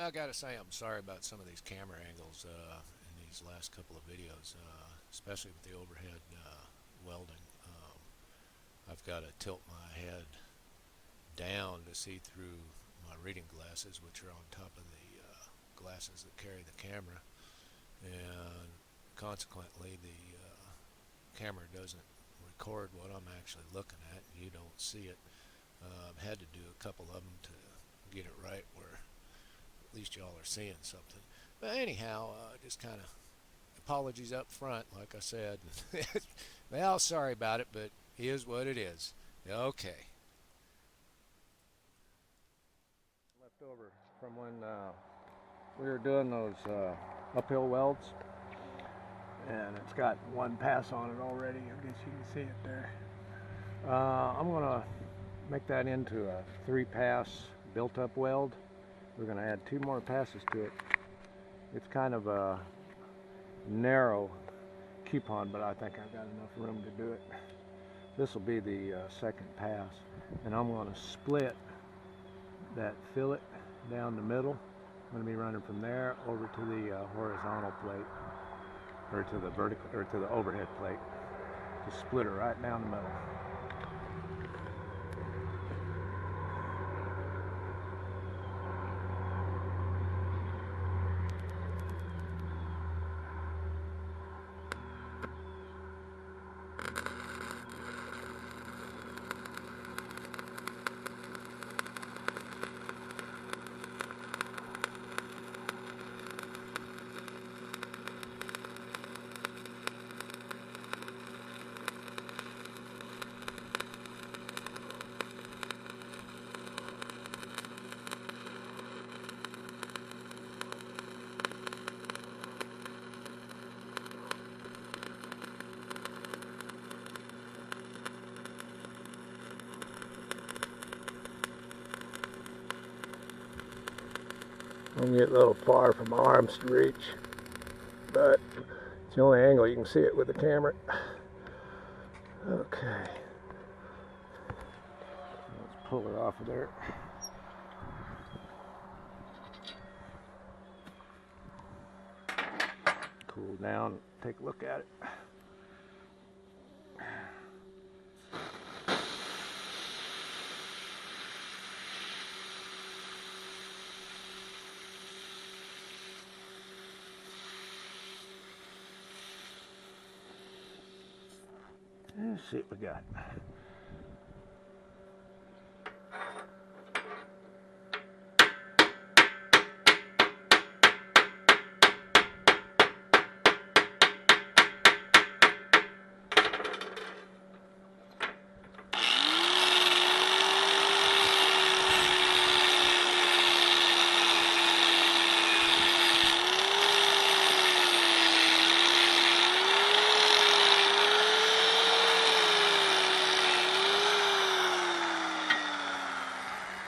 I gotta say, I'm sorry about some of these camera angles in these last couple of videos, especially with the overhead welding. I've got to tilt my head down to see through my reading glasses, which are on top of the glasses that carry the camera, and consequently, the camera doesn't record what I'm actually looking at. You don't see it. I've had to do a couple of them to get it right where at least y'all are seeing something. But anyhow, just kind of apologies up front, like I said. Well, sorry about it, but it is what it is. Okay. Left over from when we were doing those uphill welds, and it's got one pass on it already. I guess you can see it there. I'm gonna make that into a 3-pass built-up weld. We're gonna add 2 more passes to it. It's kind of a narrow coupon, but I think I've got enough room to do it. This will be the second pass, and I'm going to split that fillet down the middle. I'm going to be running from there over to the horizontal plate, or to the vertical, or to the overhead plate. Just split it right down the middle. I'm gonna get a little far for my arms to reach, but it's the only angle you can see it with the camera. Okay, let's pull it off of there. Cool down, take a look at it. Let's see what we got.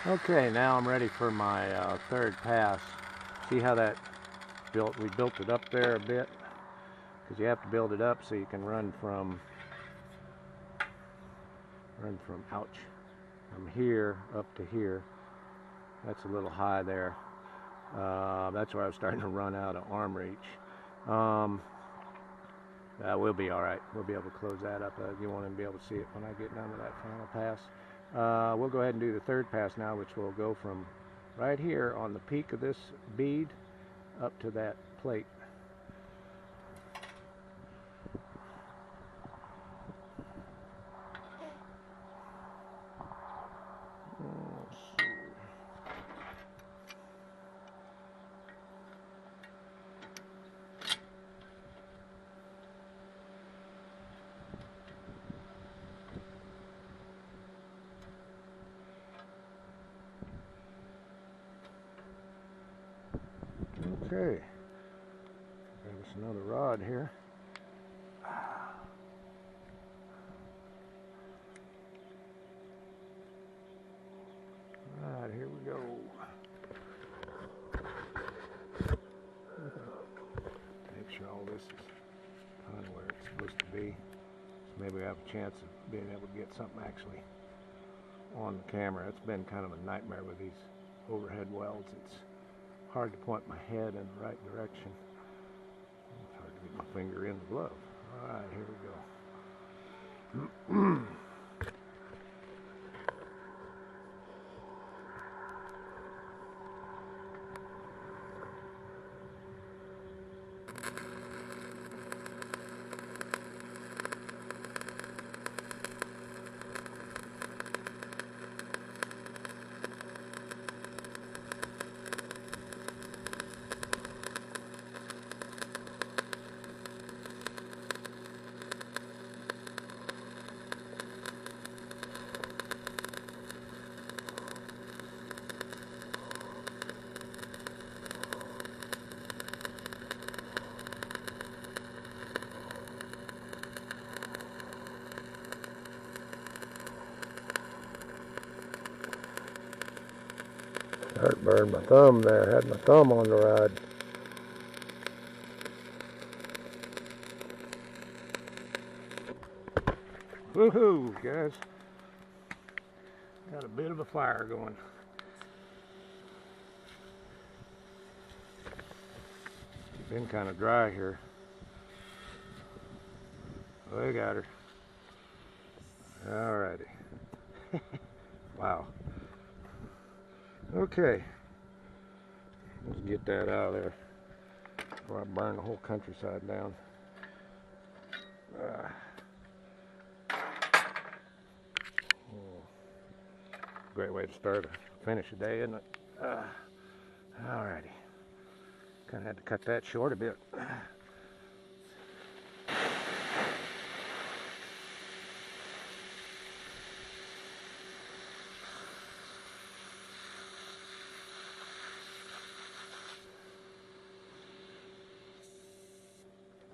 Okay, now I'm ready for my third pass. See how that built? We built it up there a bit, because you have to build it up so you can run from ouch, from here up to here. That's a little high there. That's where I was starting to run out of arm reach. We'll be all right. We'll be able to close that up. You want to be able to see it when I get done with that final pass. We'll go ahead and do the third pass now, which will go from right here on the peak of this bead up to that plate. Okay, grab us another rod here. Alright, here we go. Make sure all this is kind of where it's supposed to be. So maybe we have a chance of being able to get something actually on the camera. It's been kind of a nightmare with these overhead welds. It's hard to point my head in the right direction. It's hard to get my finger in the glove. All right, here we go. Burned my thumb there. Had my thumb on the rod. Woohoo, guys! Got a bit of a fire going. Been kind of dry here. Oh, I got her. Alrighty. Wow. Okay. Let's get that out of there before I burn the whole countryside down. Great way to start or finish a day, isn't it? Alrighty. Kind of had to cut that short a bit.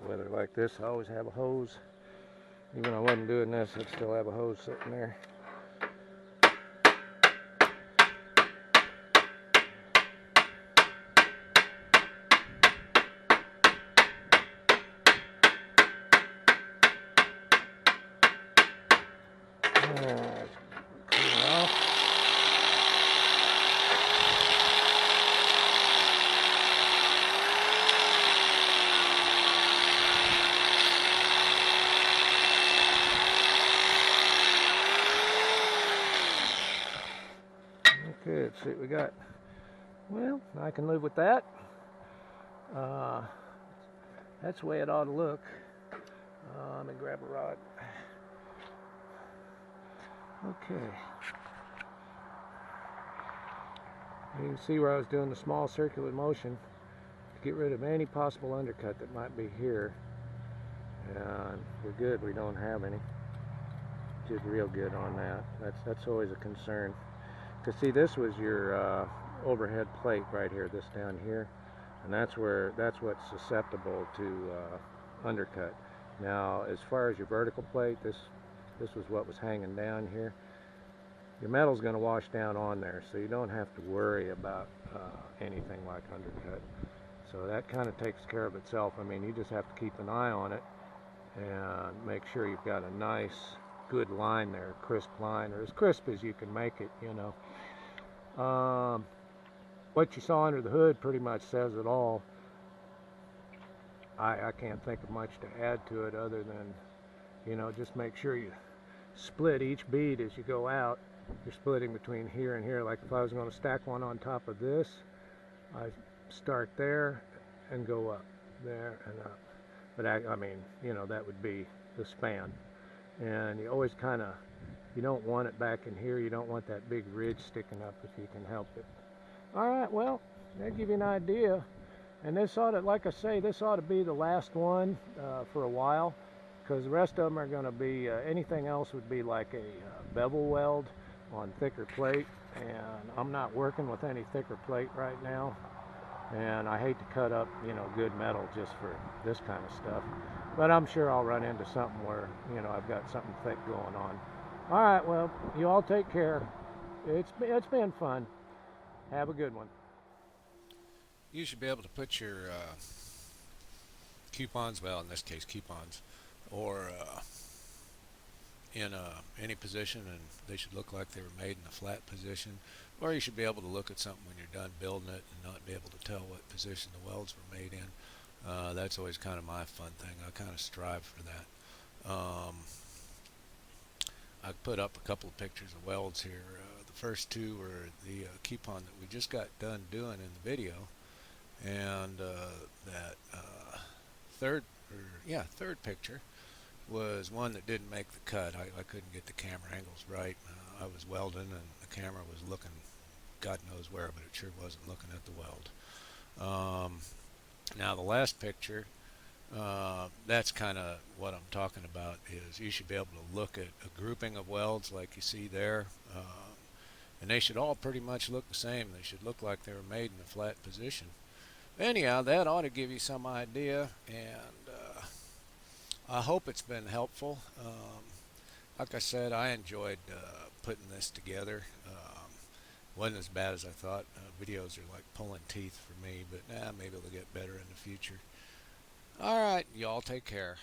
Weather like this, I always have a hose. Even if I wasn't doing this, I'd still have a hose sitting there. Okay, let's see what we got. Well, I can live with that. That's the way it ought to look. Let me grab a rod. Okay. You can see where I was doing the small circular motion to get rid of any possible undercut that might be here. And we're good, we don't have any. Did real good on that. That's always a concern. Because see, this was your overhead plate right here, this down here, and that's what's susceptible to undercut. Now, as far as your vertical plate, this was what was hanging down here. Your metal's going to wash down on there, so you don't have to worry about anything like undercut. So that kind of takes care of itself. I mean, you just have to keep an eye on it and make sure you've got a nice, good line there, crisp line, or as crisp as you can make it, you know. What you saw under the hood pretty much says it all. I can't think of much to add to it other than, you know, just make sure you split each bead as you go out. You're splitting between here and here. Like if I was going to stack one on top of this, I start there and go up, there and up. But I mean, you know, that would be the span. And you always kind of, you don't want it back in here. You don't want that big ridge sticking up if you can help it. All right, well, that'll give you an idea. And this ought to, like I say, this ought to be the last one for a while, because the rest of them are going to be, anything else would be like a bevel weld on thicker plate. And I'm not working with any thicker plate right now. And I hate to cut up, you know, good metal just for this kind of stuff. But I'm sure I'll run into something where, you know, I've got something thick going on. All right, well, you all take care. It's been fun. Have a good one. You should be able to put your coupons, well, in this case coupons, or in any position, and they should look like they were made in a flat position. Or you should be able to look at something when you're done building it and not be able to tell what position the welds were made in. That's always kind of my fun thing. I kind of strive for that. I put up a couple of pictures of welds here. The first two were the coupon that we just got done doing in the video, and that third picture was one that didn't make the cut. I couldn't get the camera angles right. I was welding and the camera was looking God knows where, but it sure wasn't looking at the weld. Now the last picture, that's kind of what I'm talking about. Is you should be able to look at a grouping of welds like you see there, and they should all pretty much look the same. They should look like they were made in a flat position. Anyhow, that ought to give you some idea, and I hope it's been helpful. Like I said, I enjoyed putting this together. Wasn't as bad as I thought. Videos are like pulling teeth for me, but maybe they'll get better in the future. All right, y'all take care.